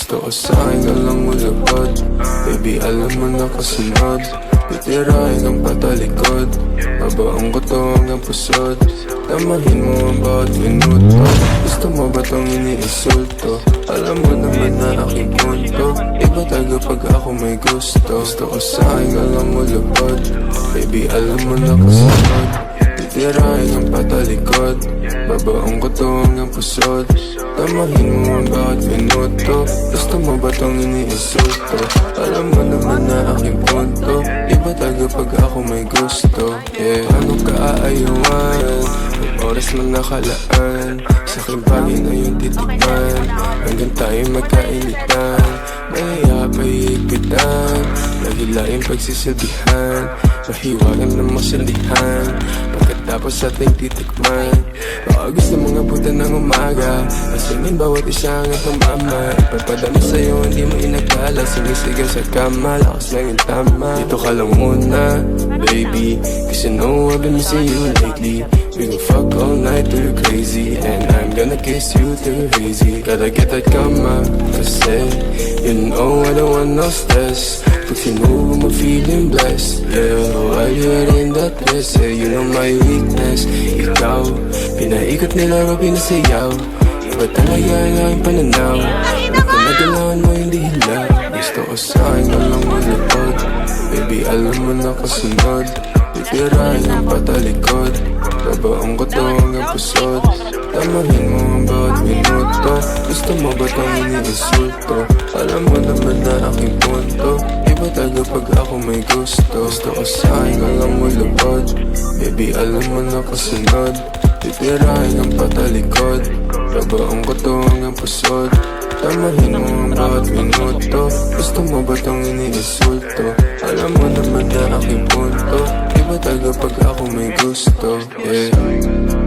Gusto ko sa'kin ka lang mulubad. Baby, alam mo na kasunod. Titirahin ang patalikod. Babaong ko to hanggang pusod. Tamahin mo ang bawat minuto. Gusto mo ba tong iniinsulto? Alam mo naman na aking punto. Iba taga pag ako may gusto. Gusto ko sa'kin ka lang mulubad. Baby, alam mo na kasunod. Titirahin ang patalikod. Babaong ko to hanggang pusod. Tamahin mo ang bawat minuto. Gusto mo ba tong iniinsulto? Alam mo naman na aking punto. Iba taga pag ako may gusto. Yeah, ano ka aayuan? May oras man nakalaan. Sa aking bagay na yung titikman. Hanggang tayo magkainitan. Mahihap ay higpitan. Lagilaing pagsisilbihan. Mahiwagan na masyalihan. Pagkatapos ating titikman. Baka gusto mong abutan ng umaga. Asingin bawat isa hanggang tumama. Ipapadami sa'yo hindi mo inagdala. Sumisigaw sa kama, lakas lang yung tama. Dito ka lang muna, baby. Cause you know I've been missing you lately. We gon' fuck all night till you're crazy. And I'm gonna kiss you till you're hazy. Gotta get that kama, kasi you know I don't want no stress. Pag sinubo mo feeling blessed. Yeah, while you're in that dress. Yeah, you know my weakness. Ikaw, pinaikot nila o pinasayaw. Iba talaga ang aking pananaw. Pag pinagalawan mo hindi hilaw. Gusto ko sa'kin ka lang malapad. Baby, alam mo na kasunod. Titirahin ang patalikod. Babaong ko to hanggang pusod. Tamahin mo ang bawat minuto. Gusto mo ba itong iniinsulto? Alam mo naman na aking punto. Iba taga pag ako may gusto. Gusto ko sa'kin ka lang mulubad. Baby, alam mo na kasunod. Titirahin ang patalikod. Babaong ko to hanggang pusod. Tamahin mo ang bawat minuto. Gusto mo ba itong iniinsulto? Alam mo naman na aking punto. Iba taga pag ako may gusto. Yeah.